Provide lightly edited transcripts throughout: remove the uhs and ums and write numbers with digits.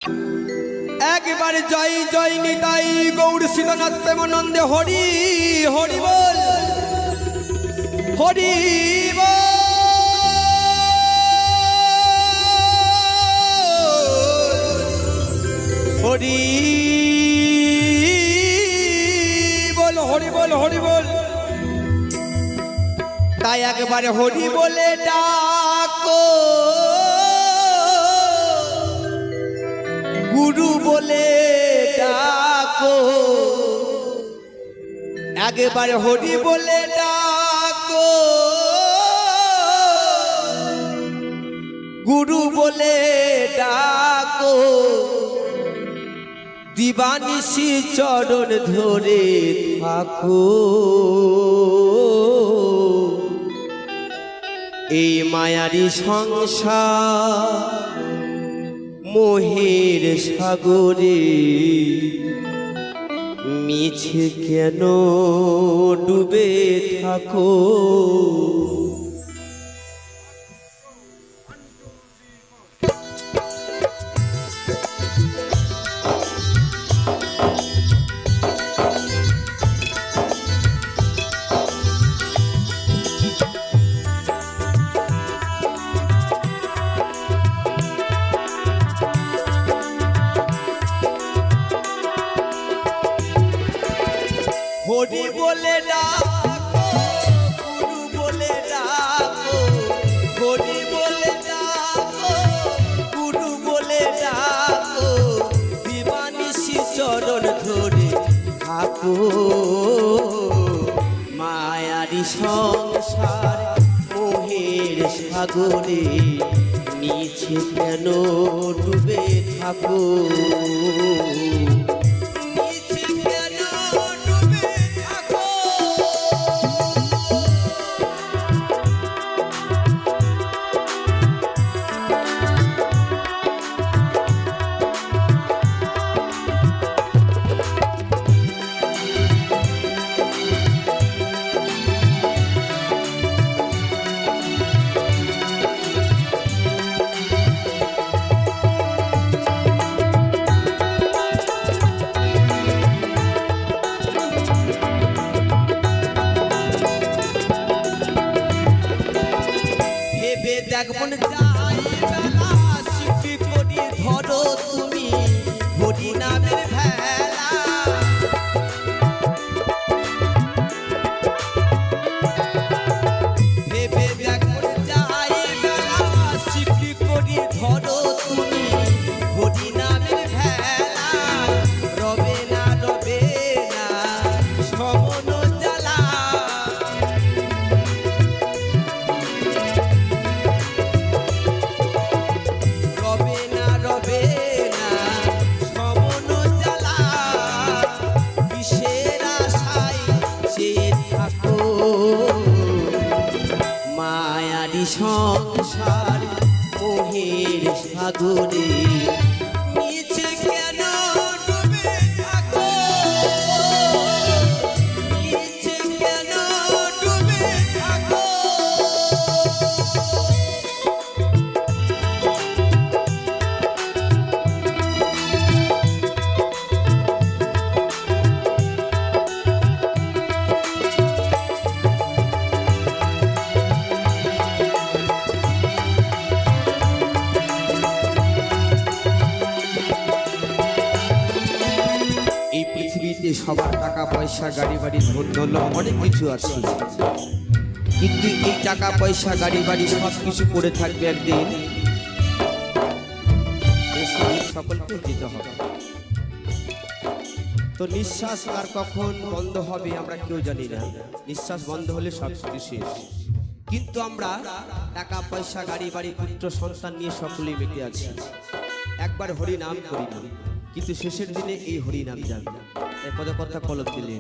একবারে জয় জয় নিতাই গৌর শিবনাথ প্রেমানন্দে হরি হরি বল হরি বল হরি বল হরি বল হরি বল। তাই একবারে হরি বলে ডাকো, গুরু বলে ডাকো, একবারে হরি বলে ডাকো, গুরু বলে ডাকো, দিবানিশি চরণ ধরে থাকো। এই মায়ারি সংসার মোহের সাগরে মিছে কেন ডুবে থাকো। হরি বলে ডাকো, গুরু বলে ডাকো, হরি বলে ডাকো, গুরু বলে ডাকো, দিবানিশি চরণ ধরে থাকো। মায়ারি সংসার মোহের সাগরে মিছে কেন ডুবে থাকো। দেখবন যাই বেলা শিখি করি ধরো তুমি হরি নামের ভেলা। ভেবে দেখবন যাই বেলা শিখি করি ধরো তুমি হরি নামের ভেলা। রবে না রবে না সমন জ্বালা, মায়ারি সংসার মোহের সাগরে মিছে কেন ডুবে থাকো। মিছে কেন ডুবে থাকো। এই পৃথিবীতে সবার টাকা পয়সা গাড়ি বাড়ি ধন দৌলত অনেক কিছু আছে, কিন্তু এই টাকা পয়সা গাড়ি বাড়ি সব কিছু পড়ে থাকবে একদিন, সকলকে যেতে হবে। তো নিঃশ্বাস আর কখন বন্ধ হবে আমরা কেউ জানি না। নিঃশ্বাস বন্ধ হলে সব কিছু শেষ। কিন্তু আমরা টাকা পয়সা গাড়ি বাড়ি পুত্র সন্তান নিয়ে সকলেই মেতে আছি। একবার হরি নাম করি না, কিন্তু শেষের দিনে এই হরি নাম যাবে। এই কথা কলক দিলে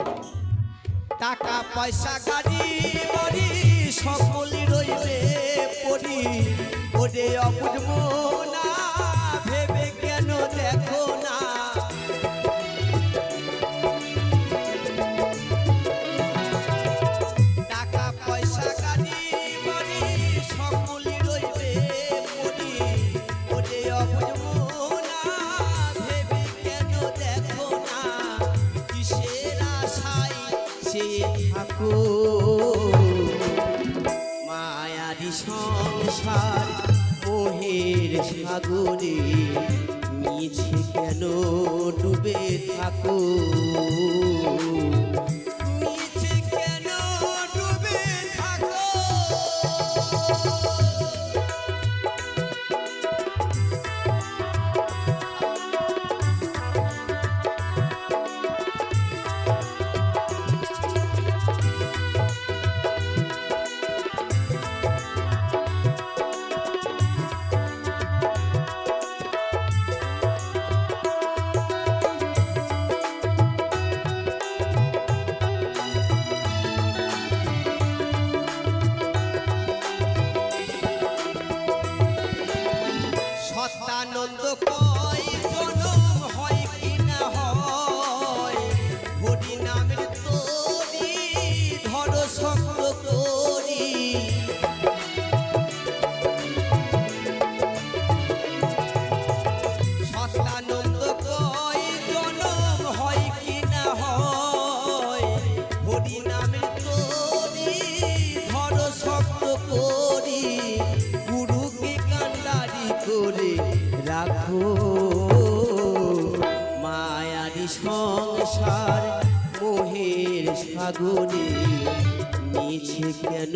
টাকা পয়সা গাড়ি বাড়ি সকলেই রইবে পড়ি। ওরে অবুঝবো না ভেবে কেন দেখো না। টাকা পয়সা গাড়ি বাড়ি সকলেই রইবে পড়ি। ওরে অবুঝবো না সংসার মোহের সাগরে মিছে কেন ডুবে থাকো মিছে কেন ডুবে থাকো সত্যানন্দ কয় জনম হয় কি না হয় হরি নামের তরি ধর শক্ত করি সত্যানন্দ কয় জনম হয় কি না হয় হরি নামের তরি ধর শক্ত করি গুরুকে কান্ডারি করে রাখো মায়ারি সংসার মোহের সাগরে মিছে কেন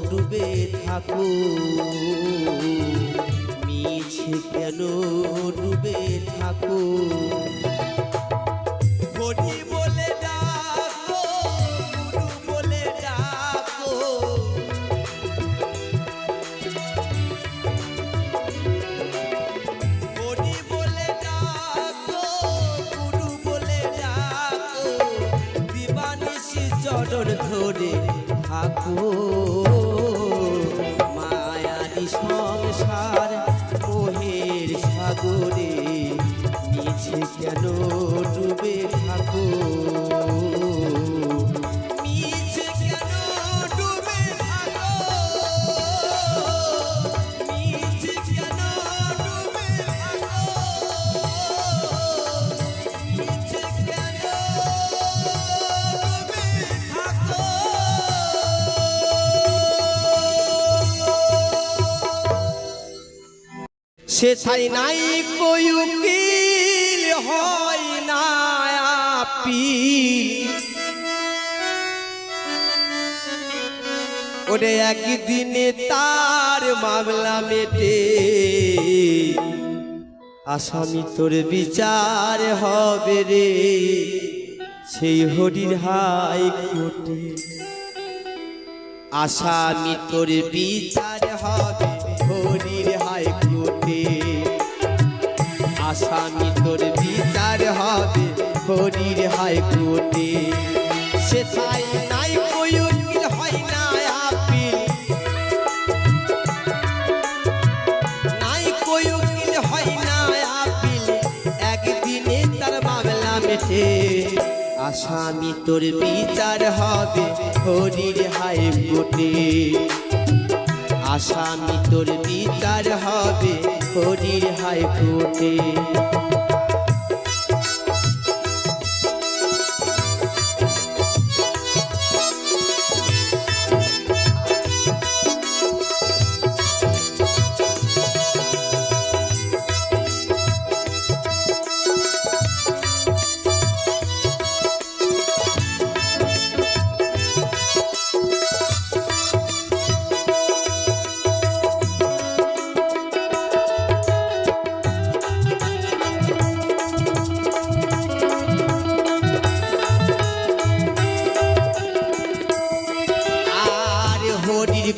ডুবে থাকো মিছে কেন ডুবে থাকো হরি বলে ডাকো গুরু বলে ডাকো হরি বলে ডাকো গুরু বলে ডাকো দিবানিশি চরণ ধরে থাকো মায়ারি সংসার মোহের সাগরে মিছে কেন ডুবে থাকো মিছে কেন ডুবে থাকো মিছে কেন ডুবে থাকো মিছে কেন ডুবে থাকো সেথাই নাই কই উকিল হয় না আপিল ওরে একদিনে তার মামলা মেটে আসামি তোর বিচার হবে রে সেই হরির হাই কোর্টে আসামি তোর বিচার হবে হরির হাই কোর্টে আসামি তোর বিচার হবে হরির হাই কোর্টে সেথাই নাই কই উকিল হয় না আপিল নাই কই উকিল হয় না আপিল একদিনে তার মামলা মেটে আসামি তোর বিচার হবে হরির হাই কোর্টে আসামি তোর বিচার হবে হরির হাই কোর্টে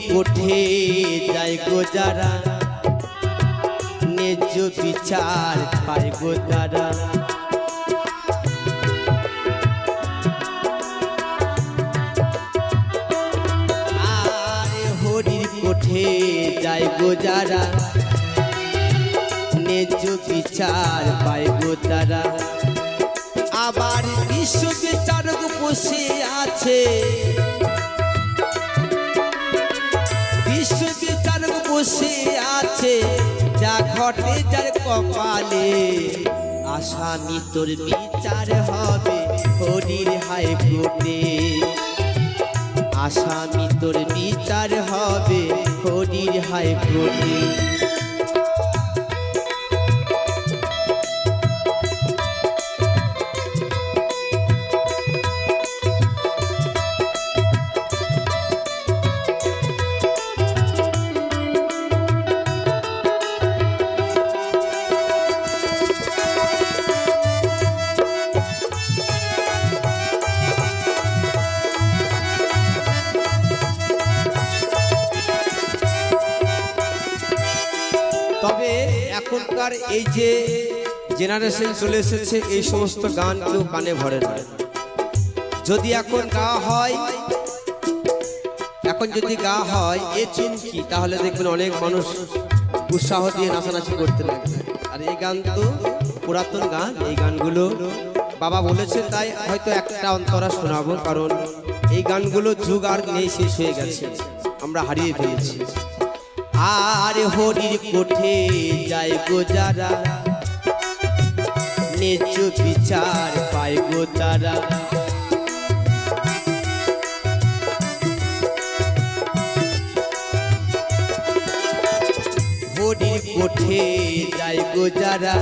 কোঠে যাই গো যারা ন্যায্য বিচার পায় গো তারা আর হরির কোঠে যাই গো যারা ন্যায্য বিচার পায় গো তারা আবার বিশ্ব বিচারক বসে আছে বিচারক বসে আছে যা ঘটে যার কপালে আসামি তোর বিচার হবে হরির হাই কোর্টে আসামি তোর বিচার হবে হরির হাইকোর্টে। তবে এখনকার এই যে জেনারেশন চলে এসেছে, এই সমস্ত গান কেউ কানে ভরে না। যদি এখন গাওয়া হয়, এখন যদি গাওয়া হয় এ চুমকি, তাহলে দেখবেন অনেক মানুষ উৎসাহ দিয়ে নাচানাচি করতে লাগবে। আর এই গান তো পুরাতন গান, এই গানগুলো বাবা বলেছে, তাই হয়তো একটা অন্তরা শোনাবো, কারণ এই গানগুলো যুগ আর নেই, শেষ হয়ে গেছে, আমরা হারিয়ে ফেলেছি। আর হরির কোঠে যায় গো যারা, ন্যায্য বিচার পায় গো তারা। হরির কোঠে যায় গো যারা,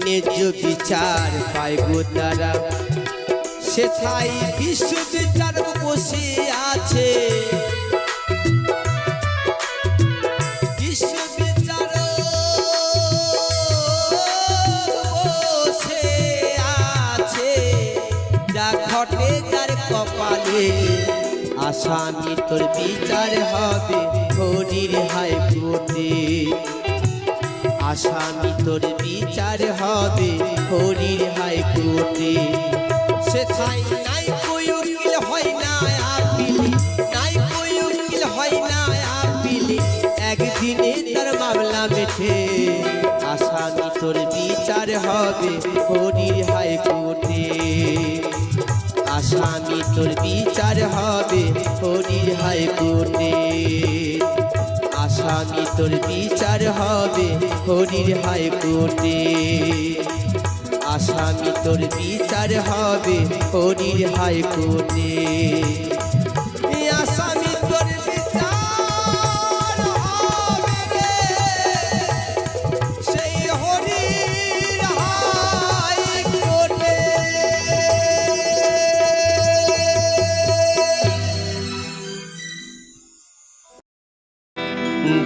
ন্যায্য বিচার পায় গো তারা। সেথায় বিশ্ব বিচার বসে আছে, ঘটে যার কপালে। আসামি তোর বিচার হবে হরির হাইকোর্টে। আসামি তোর বিচার হবে হরির হাইকোর্টে। সেথায় নাই কই উকিল হয় না আপিলি, নাই কই উকিল হয় না আপিলি, একদিনে তার মামলা মেঠে। আসামি তোর বিচার হবে হরির হাইকোর্টে। আসামি তোর বিচার হবে হরির হাইকোর্টে। আসামি তোর বিচার হবে হরির হাইকোর্টে। আসামি তোর বিচার হবে হরির হাইকোর্টে। আসামি তোর বিচার হবে সেই হরির হাইকোর্টে।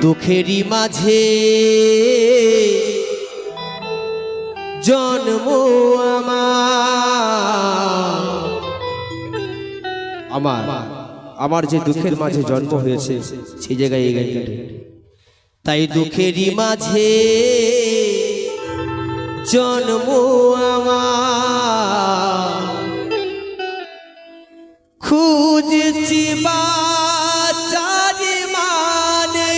দুঃখেরই মাঝে জন্ম আমার যে দুঃখের মাঝে জন্ম হয়েছে সেই জায়গায় এই গানটা। তাই দুঃখেরই মাঝে জন্ম আমার, খুঁজছি বাঁচার মানে,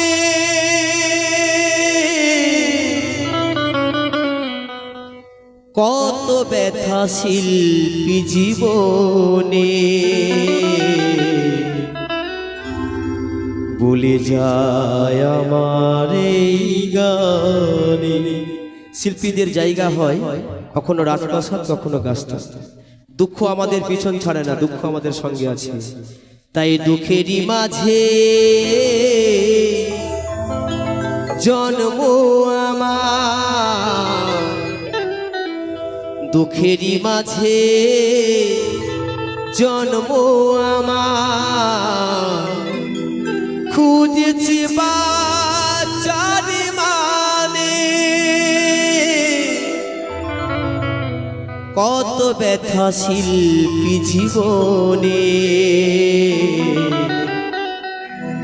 কত ব্যথা শিল্পী জীবনে বলে যায় আমার এই গানে। শিল্পীদের জায়গা হয় কখনো রাজপ্রাসাদ, কখনো গাছটা। দুঃখ আমাদের পিছন ছাড়ে না, দুঃখ আমাদের সঙ্গে আছে। তাই দুঃখেরই মাঝে জন্ম আমার, দুঃখেরই মাঝে জন্ম আমার, খুঁজছি বাঁচার মানে, কত ব্যথা শিল্পী জীবনে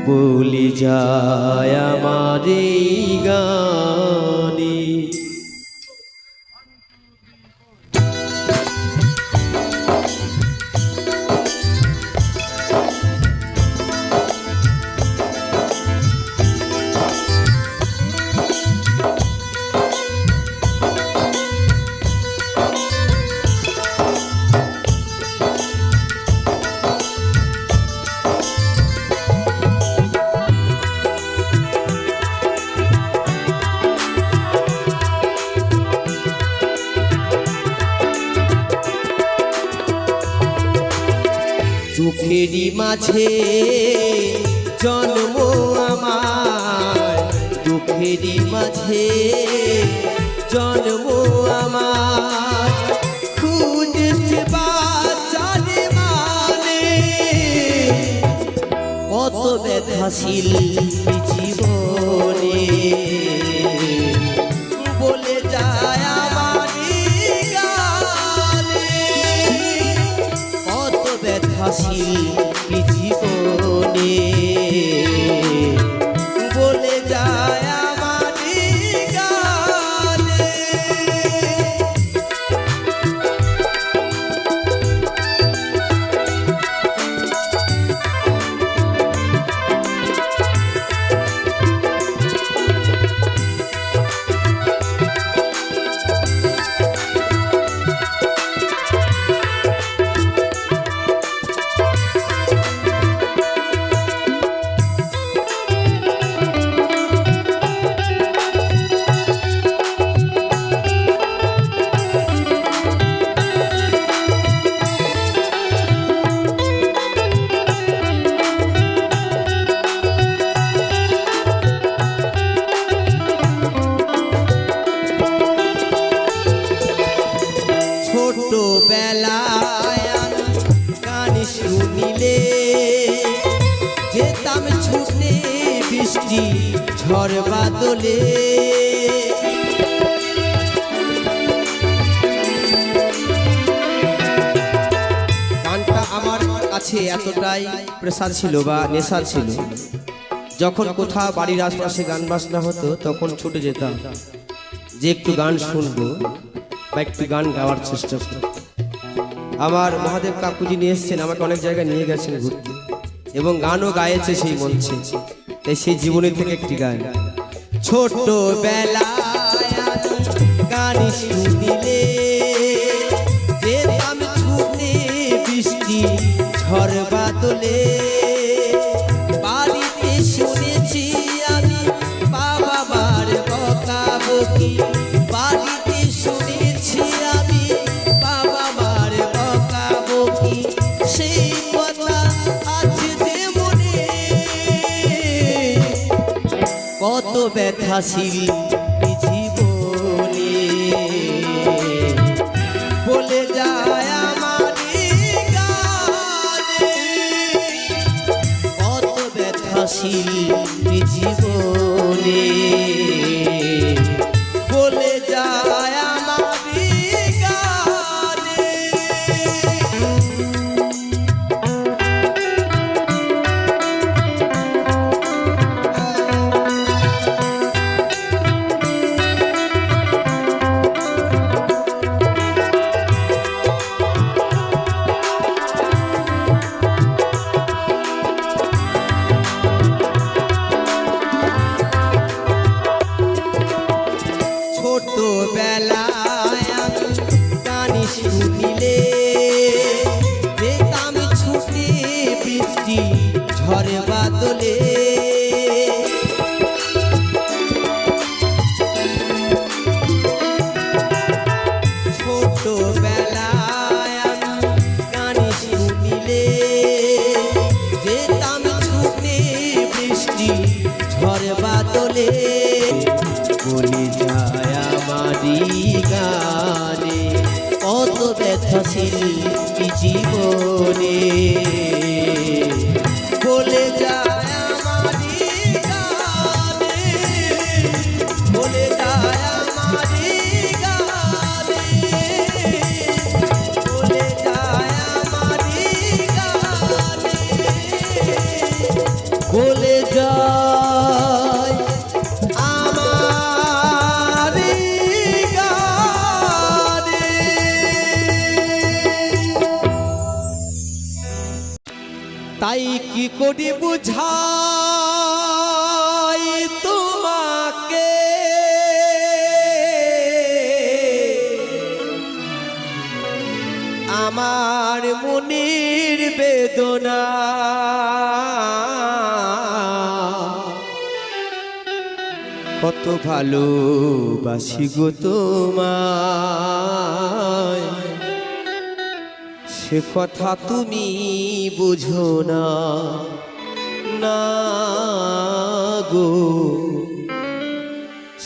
বলে যায় আমার এই গানে। দুঃখেরই মাঝে জন্ম আমার, দুঃখেরই মাঝে জন্ম আমার, খুঁজছে বাঁচারে মানে কত ব্যথাশীল জীবনে বলে যায় আমার গানে, কত ব্যথাশীল জীবনে বলে যায় আমার গানে। ছোটবেলায় গান শুনিলে যেতাম ছুটে বৃষ্টি ঝড় বাদলে, গানটা আমার কাছে এতটাই প্রেসার ছিল বা নেশা ছিল, যখন কোথাও বাড়ির আশপাশে গান বাজনা হতো তখন ছুটে যেতাম যে একটু গান শুনবো বা একটু গান গাওয়ার চেষ্টা করব। আমার মহাদেব কাকুজি নিয়ে এসছেন, আমাকে অনেক জায়গায় নিয়ে গেছেন ঘুরতে এবং গানও গাইছে সেই মঞ্চে, তাই সেই জীবনী থেকে একটি গান। ছোটবেলায় গান শুনিলে যেতাম ছুটে বৃষ্টি ঝড় বাদলে, বাড়িতে শুনেছি আমি বাবা মার বকাবকি, বাড়িতে শুনেছি আমি বাবা মার বকাবকি, সেই কথা আছে যে মনে কত ব্যথাশীল জীবনে বলে যায় আমার গানে, কত ব্যথাশীল জীবনে বলে যায় আমার গানে। ছোটবেলায় গান শুনিলে যেতাম ছুটে বৃষ্টি ঝড় বাদলে, ছোটবেলায় গান শুনিলে যেতাম ছুটে বৃষ্টি ঝড় বাদলে, বলে যায় আমারি গানে কত ব্যথাশীল জীবনে বলে যায় আমারি গানে, বলে যায় আমারি গানে, বলে যায় আমারি গানে, বলে যায় আমারি গানে। তাই কি করি বুঝাই তোমাকে আমার মনের বেদনা, কত ভালোবাসি গো তোমায় সে কথা তুমি বুঝো না, না গো,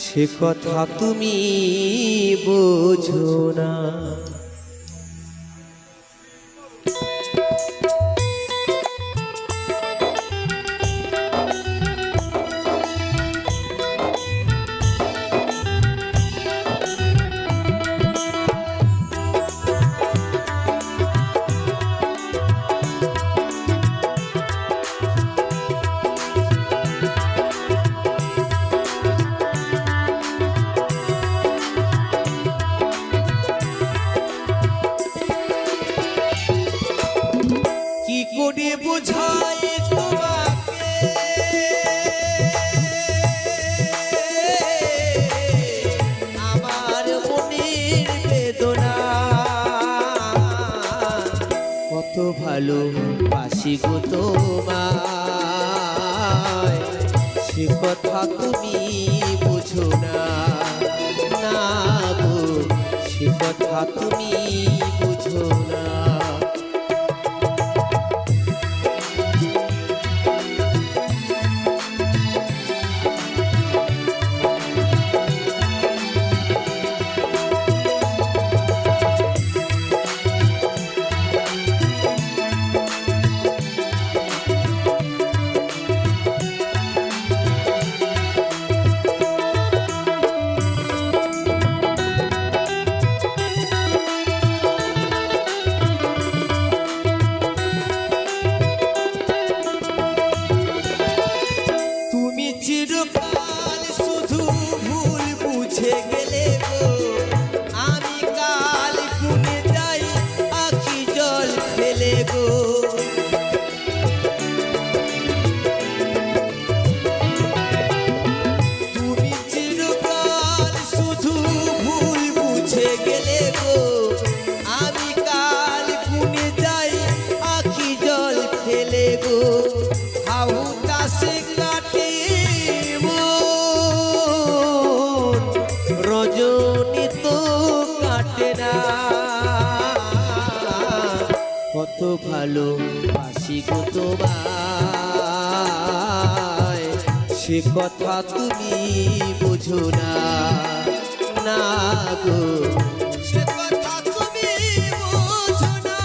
সে কথা তুমি বুঝো না। কি করে বোঝাই তোমাকে আমার মনের বেদনা, কত ভালো বাসি গো তোমায়, সে কথা তুমি বুঝো না, না গো, সে কথা তুমি বুঝো না। চিরকাল শুধু ভুল বুঝে গেলে গো, আমি কাল কুনে যাই আখি জল ফেলে গো। তুমি চিরকাল শুধু ভুল বুঝে গেলে গো, আমি কাল কুনে যাই আখি জল ফেলে গো। হাউতাসে কাটে রজনী তো কাটে না, কত ভালো বাসি গো তোমায়, সে কথা তুমি বুঝো না, না গো, সে কথা তুমি বুঝো না।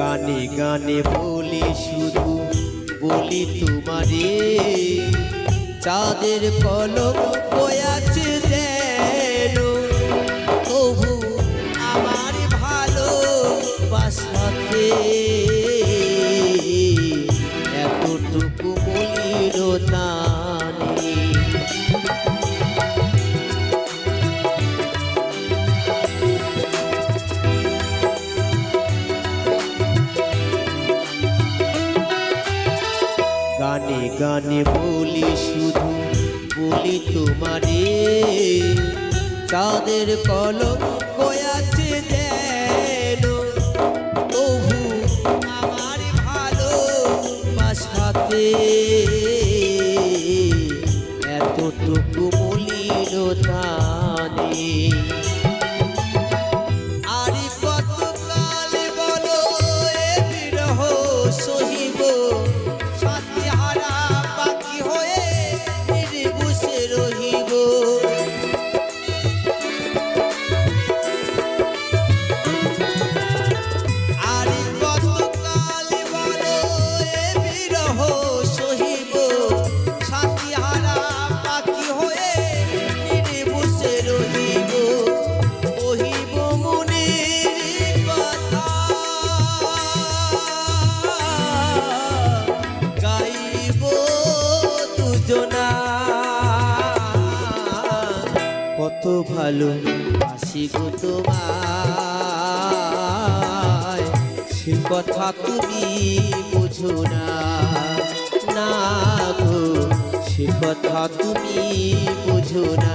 গানে গানে বলি শুধু বলি তোমারে, চাঁদের কলম বয়াছে যেন, তবু আমার ভালো বাসাতে এতটুকু মলিনতা নেই। গানে গানে বলি শুধু বলি তোমারে, চাঁদের কলম বয়াছে যেন, তবু আমার ভালো বাসাতে এতটুকু মলিনতা নেই। আরে কত কাল বলো এ বিরহ সহিব, সাথীহারা বাকি হয়ে নির্বুসে রহিব। আরে কত কাল বলো এ বিরহ সহিব, সাথীহারা বাকি হয়ে নির্বুসে রহিব। কত ভালো বাসি গো তোমায়, সে কথা তুমি বুঝো না, না গো সে কথা তুমি বুঝো না।